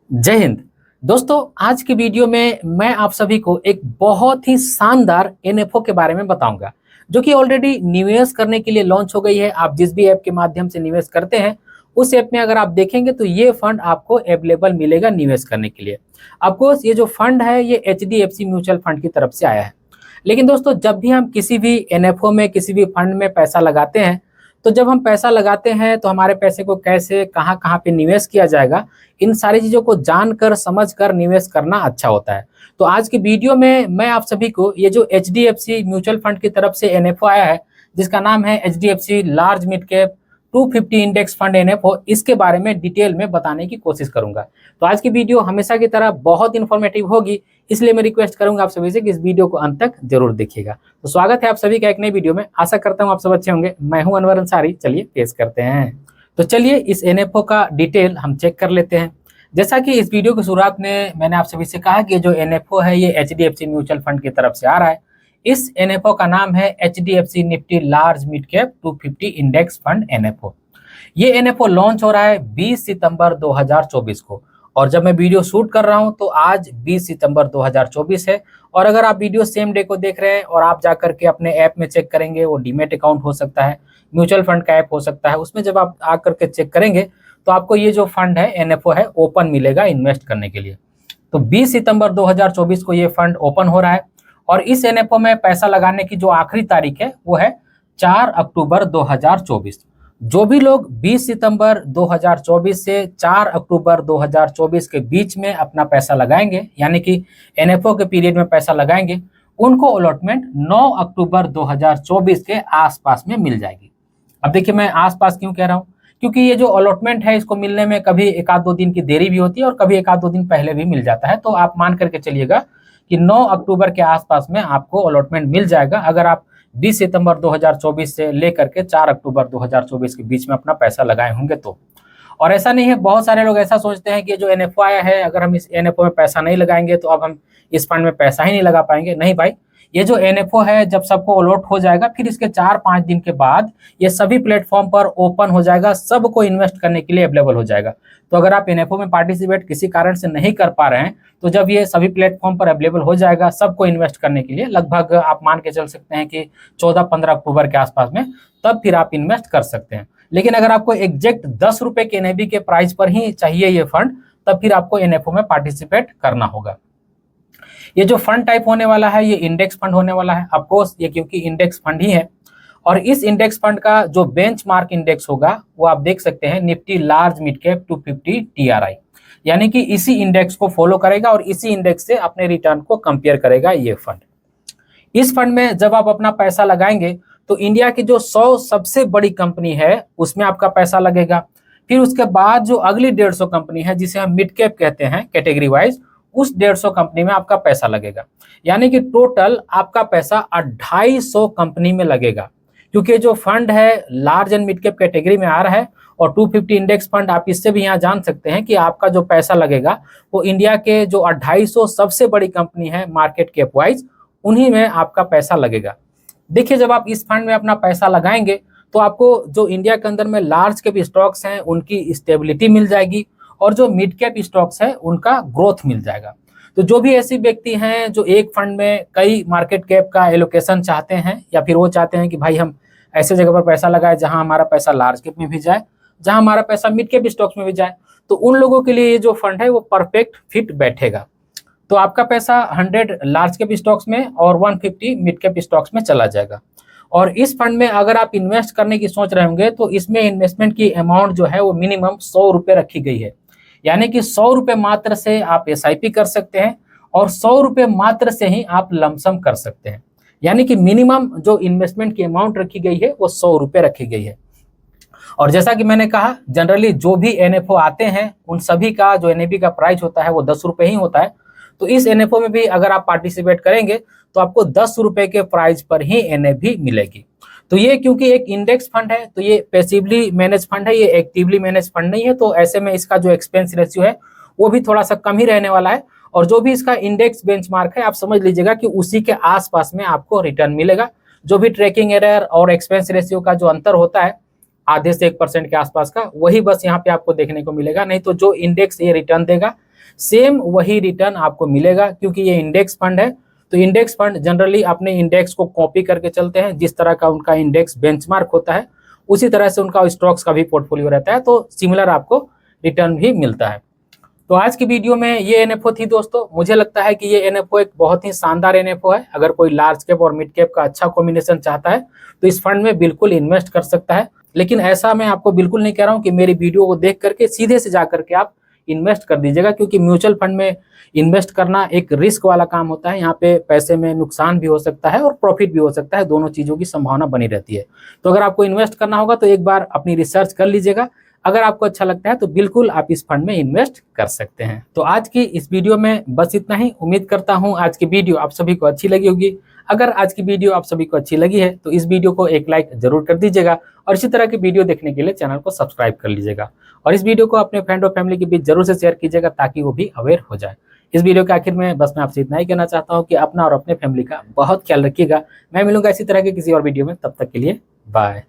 जय हिंद। दोस्तों, आज की वीडियो में मैं आप सभी को एक बहुत ही शानदार एनएफओ के बारे में बताऊंगा, जो कि ऑलरेडी निवेश करने के लिए लॉन्च हो गई है। आप जिस भी ऐप के माध्यम से निवेश करते हैं, उस ऐप में अगर आप देखेंगे तो ये फंड आपको अवेलेबल मिलेगा निवेश करने के लिए। आपको ये जो फंड है ये एचडीएफसी म्यूचुअल फंड की तरफ से आया है। लेकिन दोस्तों, जब भी हम किसी भी एनएफओ में, किसी भी फंड में पैसा लगाते हैं, तो जब हम पैसा लगाते हैं तो हमारे पैसे को कैसे, कहाँ कहाँ पे निवेश किया जाएगा, इन सारी चीज़ों को जानकर समझकर निवेश करना अच्छा होता है। तो आज की वीडियो में मैं आप सभी को ये जो एचडीएफसी म्यूचुअल फंड की तरफ से एनएफओ आया है, जिसका नाम है HDFC large mid cap 250 index fund NFO, इसके बारे में डिटेल में बताने की कोशिश करूंगा। तो आज की वीडियो हमेशा की तरह बहुत इन्फॉर्मेटिव होगी, इसलिए मैं रिक्वेस्ट करूंगा आप सभी से कि इस वीडियो को अंत तक जरूर देखिएगा। तो स्वागत है आप सभी का एक नई वीडियो में। आशा करता हूं आप सब अच्छे होंगे। मैं हूं अनवर अंसारी। चलिए पेश करते हैं। तो चलिए इस एनएफओ का डिटेल हम चेक कर लेते हैं। जैसा कि इस वीडियो की शुरुआत में मैंने आप सभी से कहा कि जो एनएफओ है ये एचडीएफसी म्यूचुअल फंड की तरफ से आ रहा है। इस एनएफओ का नाम है HDFC Nifty large mid cap 250 index fund NFO. ये एनएफओ लॉन्च हो रहा है 20 सितंबर 2024 को, और जब मैं वीडियो शूट कर रहा हूं तो आज 20 सितंबर 2024 है। और अगर आप वीडियो सेम डे को देख रहे हैं और आप जाकर के अपने ऐप में चेक करेंगे, वो डीमेट अकाउंट हो सकता है, म्यूचुअल फंड का ऐप हो सकता है, उसमें जब आप आकर के चेक करेंगे तो आपको ये जो फंड है एनएफओ है ओपन मिलेगा इन्वेस्ट करने के लिए। तो 20 सितंबर 2024 को ये फंड ओपन हो रहा है, और इस एनएफओ में पैसा लगाने की जो आखिरी तारीख है वो है 4 अक्टूबर 2024। जो भी लोग 20 सितंबर 2024 से 4 अक्टूबर 2024 के बीच में अपना पैसा लगाएंगे, यानी कि एनएफओ के पीरियड में पैसा लगाएंगे, उनको अलॉटमेंट 9 अक्टूबर 2024 के आसपास में मिल जाएगी। अब देखिए, मैं आसपास क्यों कह रहा हूँ, क्योंकि ये जो अलॉटमेंट है इसको मिलने में कभी एक आध दो दिन की देरी भी होती है और कभी एक आध दो दिन पहले भी मिल जाता है। तो आप मान करके चलिएगा कि 9 अक्टूबर के आसपास में आपको अलॉटमेंट मिल जाएगा, अगर आप 20 सितंबर 2024 से लेकर के 4 अक्टूबर 2024 के बीच में अपना पैसा लगाए होंगे तो। और ऐसा नहीं है, बहुत सारे लोग ऐसा सोचते हैं कि जो एनएफओ आया है, अगर हम इस एनएफओ में पैसा नहीं लगाएंगे तो अब हम इस फंड में पैसा ही नहीं लगा पाएंगे। नहीं भाई, ये जो एनएफओ है जब सबको अलॉट हो जाएगा, फिर इसके 4-5 दिन के बाद ये सभी प्लेटफॉर्म पर ओपन हो जाएगा, सबको इन्वेस्ट करने के लिए अवेलेबल हो जाएगा। तो अगर आप एनएफओ में पार्टिसिपेट किसी कारण से नहीं कर पा रहे हैं, तो जब ये सभी प्लेटफॉर्म पर अवेलेबल हो जाएगा सबको इन्वेस्ट करने के लिए, लगभग आप मान के चल सकते हैं कि 14-15 अक्टूबर के आसपास में, तब फिर आप इन्वेस्ट कर सकते हैं। लेकिन अगर आपको एग्जैक्ट 10 रुपए के एनएबी के प्राइस पर ही चाहिए ये फंड, तब फिर आपको एनएफओ में पार्टिसिपेट करना होगा। ये जो फंड टाइप होने वाला है ये इंडेक्स फंड होने वाला है। ऑफकोर्स ये क्योंकि इंडेक्स फंड ही है, और इस इंडेक्स फंड का जो बेंचमार्क इंडेक्स होगा वो आप देख सकते हैं Nifty large mid cap 250 TRI, यानी कि इसी इंडेक्स को फॉलो करेगा और इसी इंडेक्स से अपने रिटर्न को कंपेयर करेगा ये फंड। इस फंड में जब आप अपना पैसा लगाएंगे तो इंडिया की जो 100 सबसे बड़ी कंपनी है उसमें आपका पैसा लगेगा। फिर उसके बाद जो अगली 150 कंपनी है, जिसे हम मिड कैप कहते हैं कैटेगरी वाइज, उस 150 कंपनी में आपका पैसा लगेगा। यानी कि टोटल आपका पैसा 250 कंपनी में लगेगा, क्योंकि जो फंड है large and mid cap category में आ रहा है। और 250 इंडेक्स फंड, आप इससे भी यहाँ जान सकते हैं कि आपका जो पैसा लगेगा वो इंडिया के जो 250 सबसे बड़ी कंपनी है मार्केट कैप वाइज, उन्हीं में आपका पैसा लगेगा। देखिए, जब आप इस फंड में अपना पैसा लगाएंगे तो आपको जो इंडिया के अंदर में लार्ज कैप स्टॉक्स हैं उनकी स्टेबिलिटी मिल जाएगी, और जो मिड कैप स्टॉक्स है उनका ग्रोथ मिल जाएगा। तो जो भी ऐसी व्यक्ति हैं जो एक फंड में कई मार्केट कैप का एलोकेशन चाहते हैं, या फिर वो चाहते हैं कि भाई हम ऐसे जगह पर पैसा लगाए जहां हमारा पैसा लार्ज कैप में भी जाए, जहां हमारा पैसा मिड कैप स्टॉक्स में भी जाए, तो उन लोगों के लिए ये जो फंड है वो परफेक्ट फिट बैठेगा। तो आपका पैसा 100 लार्ज कैप स्टॉक्स में और 150 मिड कैप स्टॉक्स में चला जाएगा। और इस फंड में अगर आप इन्वेस्ट करने की सोच रहे होंगे तो इसमें इन्वेस्टमेंट की अमाउंट जो है वो मिनिमम 100 रुपये रखी गई है। यानी कि 100 रुपये मात्र से आप एसआईपी कर सकते हैं, और 100 रुपये मात्र से ही आप लमसम कर सकते हैं। यानी कि मिनिमम जो इन्वेस्टमेंट की अमाउंट रखी गई है वो 100 रुपये रखी गई है। और जैसा कि मैंने कहा, जनरली जो भी एनएफओ आते हैं उन सभी का जो एनएबी का प्राइस होता है वो 10 रुपये ही होता है। तो इस एनएफओ में भी अगर आप पार्टिसिपेट करेंगे तो आपको 10 रुपये के प्राइस पर ही एनएबी मिलेगी। तो ये क्योंकि एक इंडेक्स फंड है तो ये पैसिवली मैनेज फंड है, ये एक्टिवली मैनेज फंड नहीं है। तो ऐसे में इसका जो एक्सपेंस रेशियो है वो भी थोड़ा सा कम ही रहने वाला है, और जो भी इसका इंडेक्स बेंचमार्क है आप समझ लीजिएगा कि उसी के आसपास में आपको रिटर्न मिलेगा। जो भी ट्रैकिंग एरर और एक्सपेंस रेशियो का जो अंतर होता है आधे से 1% के आसपास का, वही बस यहाँ पे आपको देखने को मिलेगा। नहीं तो जो इंडेक्स ये रिटर्न देगा सेम वही रिटर्न आपको मिलेगा, क्योंकि ये इंडेक्स फंड है। तो इंडेक्स फंड जनरली अपने इंडेक्स को कॉपी करके चलते हैं, जिस तरह का उनका इंडेक्स बेंचमार्क होता है उसी तरह से उनका स्टॉक्स का भी पोर्टफोलियो रहता है, तो सिमिलर आपको रिटर्न भी मिलता है। तो आज की वीडियो में ये एनएफओ थी दोस्तों। मुझे लगता है कि ये एनएफओ एक बहुत ही शानदार एनएफओ है। अगर कोई लार्ज कैप और मिड कैप का अच्छा कॉम्बिनेशन चाहता है तो इस फंड में बिल्कुल इन्वेस्ट कर सकता है। लेकिन ऐसा मैं आपको बिल्कुल नहीं कह रहा हूँ कि मेरी वीडियो को देख करके सीधे से जा करके आप इन्वेस्ट कर दीजिएगा, क्योंकि म्यूचुअल फंड में इन्वेस्ट करना एक रिस्क वाला काम होता है। यहाँ पे पैसे में नुकसान भी हो सकता है और प्रॉफिट भी हो सकता है, दोनों चीज़ों की संभावना बनी रहती है। तो अगर आपको इन्वेस्ट करना होगा तो एक बार अपनी रिसर्च कर लीजिएगा। अगर आपको अच्छा लगता है तो बिल्कुल आप इस फंड में इन्वेस्ट कर सकते हैं। तो आज की इस वीडियो में बस इतना ही। उम्मीद करता हूं आज की वीडियो आप सभी को अच्छी लगी होगी। अगर आज की वीडियो आप सभी को अच्छी लगी है तो इस वीडियो को एक लाइक जरूर कर दीजिएगा और इसी तरह की वीडियो देखने के लिए चैनल को सब्सक्राइब कर लीजिएगा और इस वीडियो को अपने फ्रेंड और फैमिली के बीच जरूर से शेयर कीजिएगा ताकि वो भी अवेयर हो जाए। इस वीडियो के आखिर में बस मैं आपसे इतना ही कहना चाहता हूँ कि अपना और अपने फैमिली का बहुत ख्याल रखिएगा। मैं मिलूंगा इसी तरह के किसी और वीडियो में, तब तक के लिए बाय।